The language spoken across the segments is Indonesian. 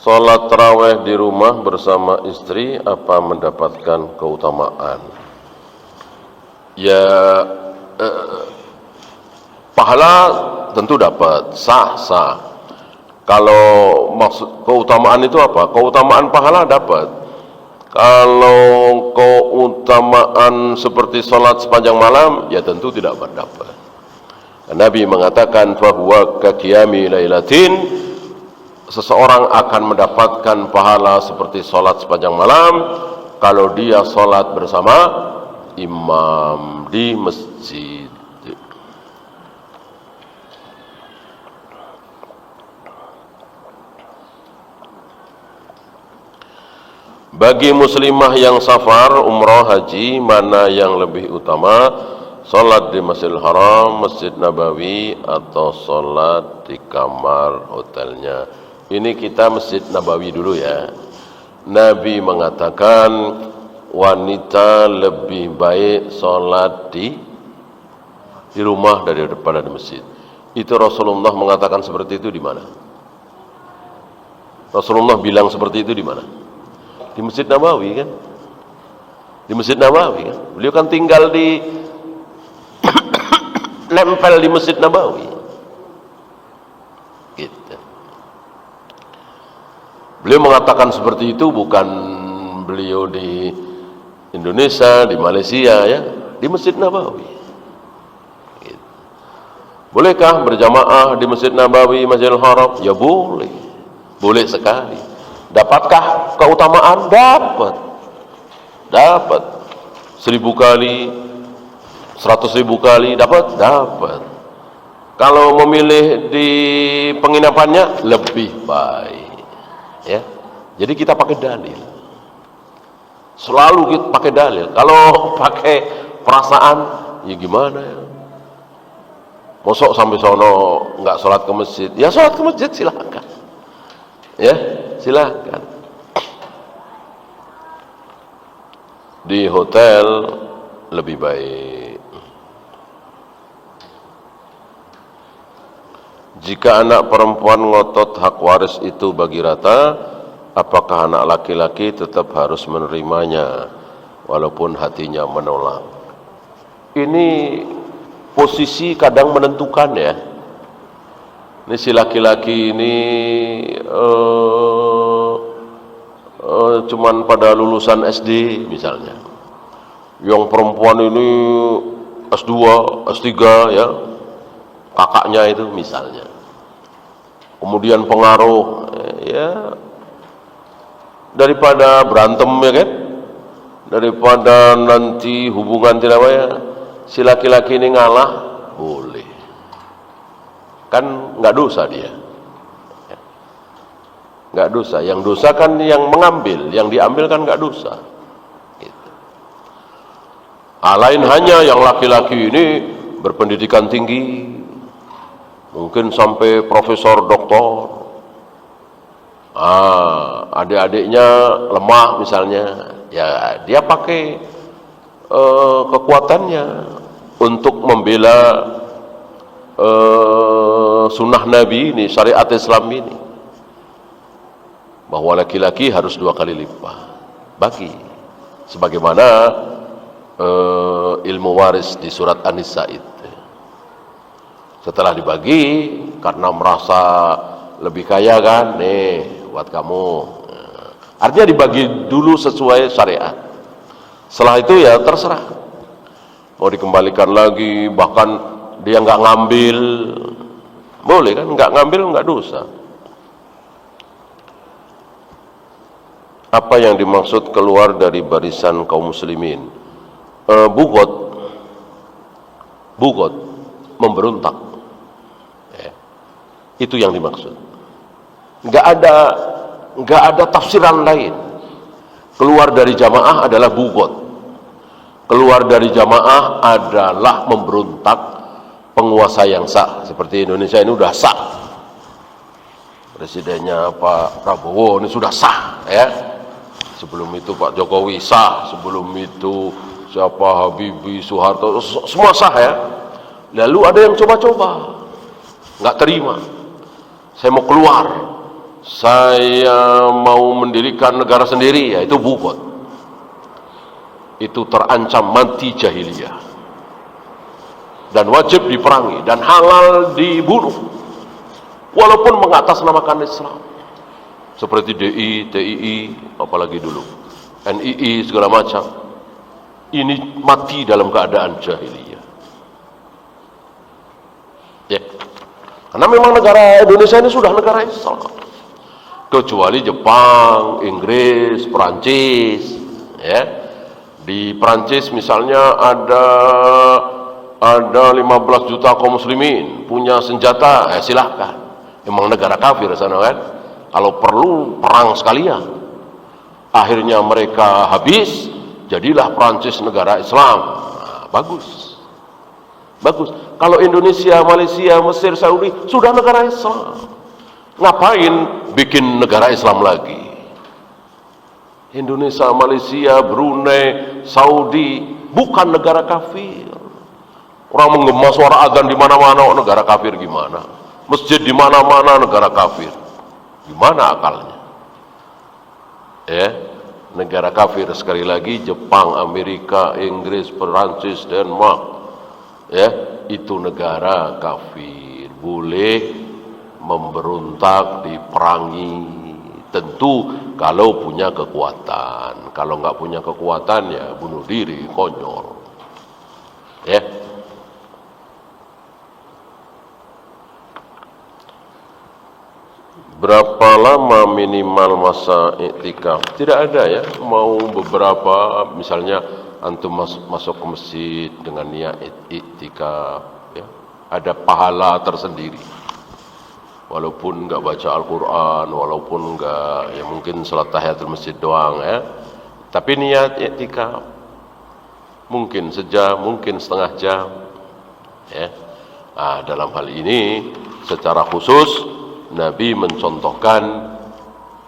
Sholat tarawih di rumah bersama istri apa mendapatkan keutamaan? Ya, pahala tentu dapat, sah. Kalau maksud keutamaan itu apa? Keutamaan pahala dapat. Kalau keutamaan seperti sholat sepanjang malam, ya tentu tidak berdapat. Nabi mengatakan, fahuwa kakiyami lailatin, seseorang akan mendapatkan pahala seperti sholat sepanjang malam kalau dia sholat bersama imam di masjid. Bagi muslimah yang safar, umrah, haji, mana yang lebih utama? Sholat di Masjidil Haram, Masjid Nabawi, atau sholat di kamar hotelnya? Ini kita Masjid Nabawi dulu ya. Nabi mengatakan wanita lebih baik sholat di rumah daripada di masjid. Itu Rasulullah mengatakan seperti itu di mana? Rasulullah bilang seperti itu di mana? Di Masjid Nabawi kan? Di Masjid Nabawi kan? Beliau kan tinggal di nempel di Masjid Nabawi. Gitu. Beliau mengatakan seperti itu bukan beliau di Indonesia, di Malaysia ya, di Masjid Nabawi. Gitu. Bolehkah berjamaah di Masjid Nabawi, Masjidil Haram? Ya boleh. Boleh sekali. Dapatkah keutamaan? Dapat 1000 kali, 100.000 kali, dapat. Kalau memilih di penginapannya lebih baik ya. Jadi kita pakai dalil, selalu kita pakai dalil. Kalau pakai perasaan ya gimana ya, mosok sampai sono nggak sholat ke masjid, ya sholat ke masjid silakan ya, silakan. Di hotel lebih baik. Jika anak perempuan ngotot hak waris itu bagi rata, apakah anak laki-laki tetap harus menerimanya walaupun hatinya menolak? Ini posisi kadang menentukan ya. Ini si laki-laki ini cuman pada lulusan SD misalnya. Yang perempuan ini S2, S3 ya, kakaknya itu misalnya. Kemudian pengaruh ya, daripada berantem ya kan, daripada nanti hubungan tidak baik, si laki-laki ini ngalah boleh. Kan nggak dosa dia. Nggak dosa, yang dosa kan yang mengambil, yang diambil kan nggak dosa gitu. Lain hanya yang laki-laki ini berpendidikan tinggi, mungkin sampai profesor, doktor, adik-adiknya lemah misalnya, ya dia pakai kekuatannya untuk membela sunnah Nabi ini, syariat Islam ini, bahwa laki-laki harus 2 kali lipat bagi, sebagaimana ilmu waris di surat An-Nisa itu. Setelah dibagi karena merasa lebih kaya kan, nih buat kamu. Artinya dibagi dulu sesuai syariat. Setelah itu ya terserah, mau dikembalikan lagi, bahkan dia nggak ngambil, boleh kan? Nggak ngambil nggak dosa. Apa yang dimaksud keluar dari barisan kaum muslimin? Bugot, memberontak. Ya. Itu yang dimaksud. Nggak ada tafsiran lain. Keluar dari jamaah adalah bugot. Keluar dari jamaah adalah memberontak penguasa yang sah. Seperti Indonesia ini sudah sah. Presidennya Pak Prabowo ini sudah sah ya. Sebelum itu Pak Jokowi sah, sebelum itu siapa, Habibie, Soeharto, semua sah ya. Lalu ada yang coba-coba, nggak terima, saya mau keluar saya mau mendirikan negara sendiri, ya itu bughat. Itu terancam mati jahiliyah dan wajib diperangi dan halal dibunuh walaupun mengatasnamakan Islam, seperti DI, TII, apalagi dulu NII segala macam. Ini mati dalam keadaan jahiliyah, ya. Karena memang negara Indonesia ini sudah negara Islam, kecuali Jepang, Inggris, Perancis, ya. Di Perancis misalnya ada 15 juta kaum muslimin punya senjata, silahkan. Emang negara kafir sana kan. Kalau perlu perang sekalian. Akhirnya mereka habis, jadilah Perancis negara Islam. Nah, bagus. Bagus. Kalau Indonesia, Malaysia, Mesir, Saudi sudah negara Islam. Ngapain bikin negara Islam lagi? Indonesia, Malaysia, Brunei, Saudi bukan negara kafir. Orang menggema suara azan di mana-mana, negara kafir gimana? Masjid di mana-mana negara kafir. Gimana akalnya? Ya, negara kafir sekali lagi Jepang, Amerika, Inggris, Perancis, Denmark. Ya, itu negara kafir. Boleh memberontak, diperangi. Tentu kalau punya kekuatan. Kalau nggak punya kekuatan ya bunuh diri, konyol. Ya. Berapa lama minimal masa iktikaf? Tidak ada ya. Mau beberapa, misalnya antum masuk ke masjid dengan niat iktikaf, ya. Ada pahala tersendiri. Walaupun enggak baca Al-Quran, walaupun enggak, ya mungkin salat tahiyatul masjid doang, ya. Tapi niat iktikaf mungkin sejam, mungkin setengah jam, ya. Nah, dalam hal ini secara khusus Nabi mencontohkan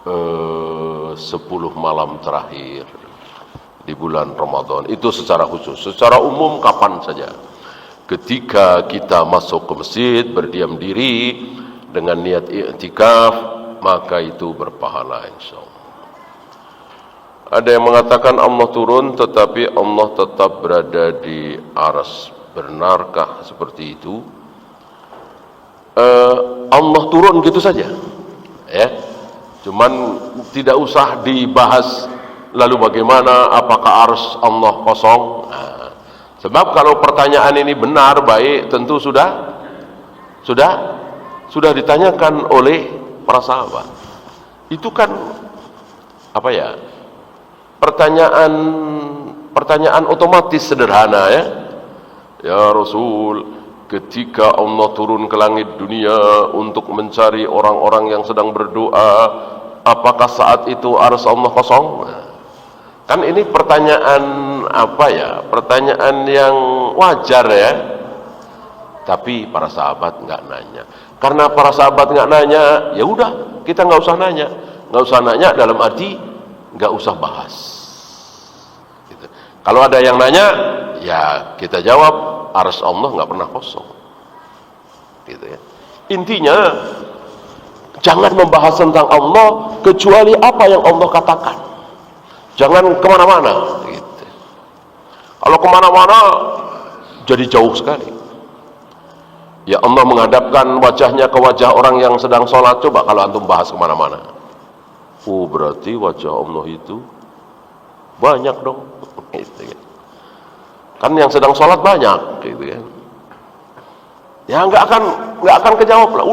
10 malam terakhir di bulan Ramadan. Itu secara khusus. Secara umum kapan saja. Ketika kita masuk ke masjid, berdiam diri dengan niat i'tikaf, maka itu berpahala insyaallah. Ada yang mengatakan Allah turun tetapi Allah tetap berada di arsy. Benarkah seperti itu? Allah turun gitu saja, ya. Cuman tidak usah dibahas lalu bagaimana, apakah arsy Allah kosong. Nah, sebab kalau pertanyaan ini benar baik, tentu sudah ditanyakan oleh para sahabat. Itu kan apa ya? Pertanyaan otomatis sederhana, ya. Ya Rasul, ketika Allah turun ke langit dunia untuk mencari orang-orang yang sedang berdoa, apakah saat itu arsy Allah kosong? Nah, kan ini pertanyaan apa ya? Pertanyaan yang wajar, ya. Tapi para sahabat nggak nanya. Karena para sahabat nggak nanya, ya udah kita nggak usah nanya. Nggak usah nanya dalam arti nggak usah bahas. Gitu. Kalau ada yang nanya, ya kita jawab arsy Allah nggak pernah kosong. Gitu ya. Intinya jangan membahas tentang Allah kecuali apa yang Allah katakan. Jangan kemana-mana. Gitu. Kalau kemana-mana jadi jauh sekali. Ya Allah menghadapkan wajahnya ke wajah orang yang sedang sholat. Coba kalau antum bahas kemana-mana. Oh berarti wajah Allah itu banyak dong. Gitu, ya. Kan yang sedang sholat banyak. Gitu, ya. Ya nggak akan kejawab lah.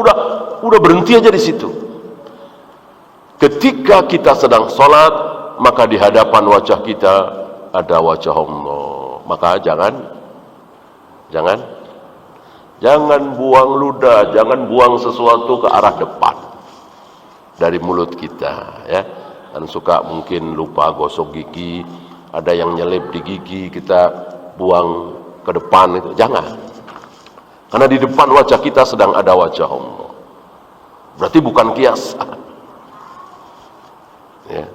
Udah berhenti aja di situ. Ketika kita sedang sholat, maka di hadapan wajah kita ada wajah Allah. Maka jangan buang ludah, jangan buang sesuatu ke arah depan dari mulut kita, ya. Dan suka mungkin lupa gosok gigi, ada yang nyelip di gigi, kita buang ke depan itu, jangan. Karena di depan wajah kita sedang ada wajah Allah. Berarti bukan kias. Ya.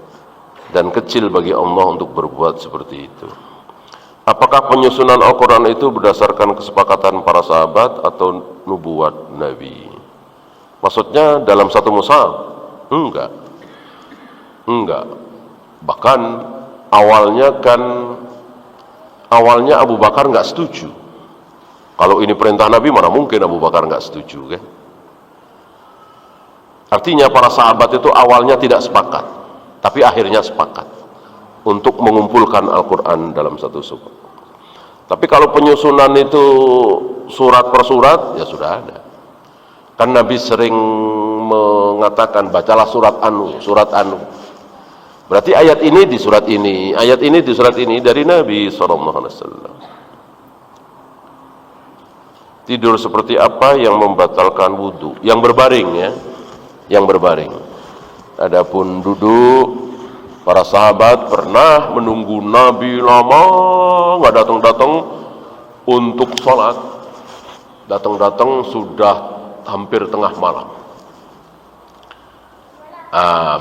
Dan kecil bagi Allah untuk berbuat seperti itu. Apakah penyusunan Al-Quran itu berdasarkan kesepakatan para sahabat atau nubuat Nabi? Maksudnya dalam satu mushaf? Enggak. Enggak. Bahkan awalnya Abu Bakar nggak setuju. Kalau ini perintah Nabi, mana mungkin Abu Bakar nggak setuju, kan? Artinya para sahabat itu awalnya tidak sepakat, tapi akhirnya sepakat untuk mengumpulkan Al-Quran dalam satu surat. Tapi kalau penyusunan itu surat per surat, ya sudah ada. Kan Nabi sering mengatakan, bacalah surat anu, surat anu. Berarti ayat ini di surat ini, ayat ini di surat ini dari Nabi SAW. Tidur seperti apa yang membatalkan wudhu? Yang berbaring, ya, yang berbaring. Adapun duduk, para sahabat pernah menunggu Nabi lama nggak datang-datang untuk sholat. Datang-datang sudah hampir tengah malam.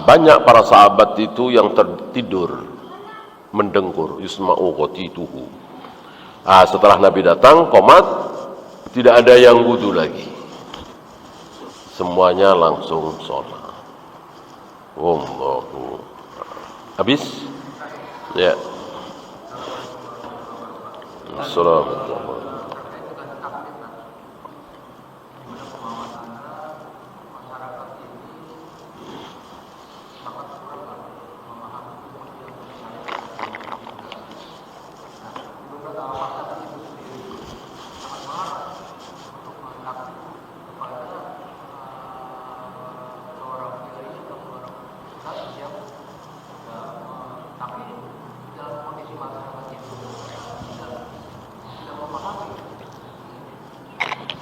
Banyak para sahabat itu yang tertidur mendengkur, yusma'u qatituhu. Setelah Nabi datang, qomat, tidak ada yang wudu lagi. Semuanya langsung sholat. Wallahu. Habis? Ya. Assalamualaikum.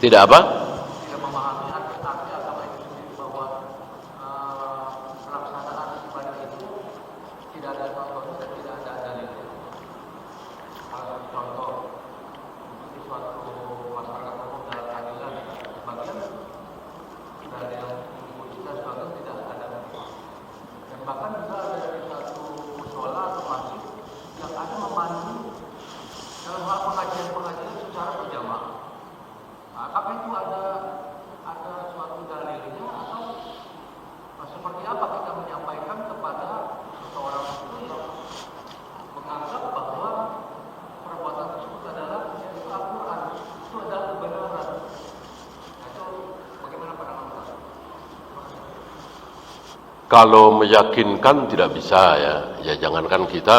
Tidak apa? Tidak memahami arti agama itu sendiri, bahwa pelaksanaan ibadah itu tidak ada contohnya dan tidak ada dalilnya. Contoh, di suatu masyarakat umum dalam keadilan, sebagian tidak ada yang diikuti dan sebagian tidak ada. Dan bahkan juga ada dari satu musola atau masjid yang ada memandu dalam hal pengajian secara berjamaah. Apakah itu ada suatu dalilnya, atau seperti apa kita menyampaikan kepada seseorang itu yang menganggap bahwa perbuatan tersebut adalah Al-Quran, itu adalah kebenaran? Itu bagaimana pandangan Anda? Kalau meyakinkan tidak bisa, ya jangankan kita,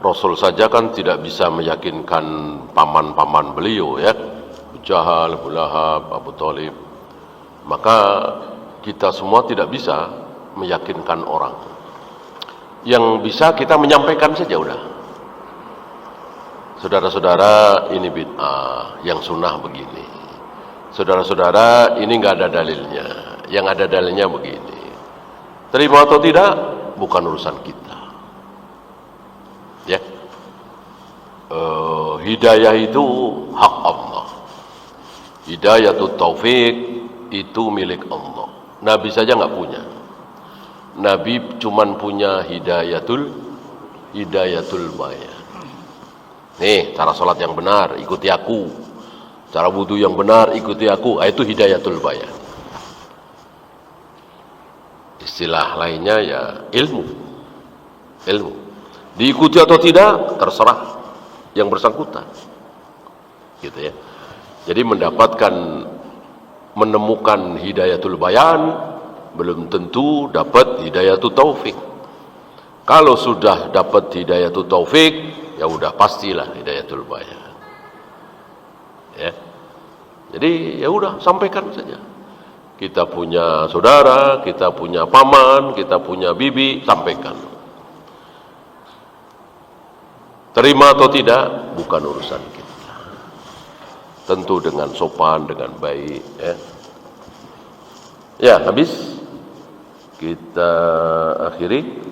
Rasul saja kan tidak bisa meyakinkan paman-paman beliau, ya. Jahal, Abu Lahab, Abu Thalib. Maka kita semua tidak bisa meyakinkan orang. Yang bisa kita menyampaikan saja udah. Saudara-saudara, ini bid'ah, yang sunnah begini. Saudara-saudara, ini nggak ada dalilnya. Yang ada dalilnya begini. Terima atau tidak, bukan urusan kita. Ya. Hidayah itu hak Allah. Hidayatul taufik itu milik Allah. Nabi saja nggak punya. Nabi cuman punya hidayatul bayan. Nih, cara sholat yang benar, ikuti aku. Cara wudu yang benar, ikuti aku. Itu hidayatul bayan. Istilah lainnya ya ilmu. Diikuti atau tidak, terserah yang bersangkutan. Gitu ya. Jadi menemukan hidayatul bayan belum tentu dapat hidayatul taufik. Kalau sudah dapat hidayatul taufik, ya udah pastilah hidayatul bayan. Ya. Jadi ya udah, sampaikan saja. Kita punya saudara, kita punya paman, kita punya bibi, sampaikan. Terima atau tidak bukan urusan kita. Tentu dengan sopan, dengan baik, ya. Ya, habis. Kita akhiri.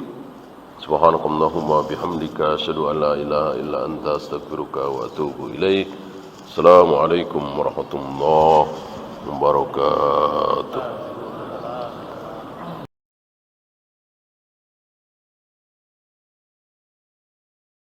Subhanakallahumma bihamdika asyhadu an la ilaha illa anta astaghfiruka wa atubu ilaik. Assalamualaikum warahmatullahi wabarakatuh.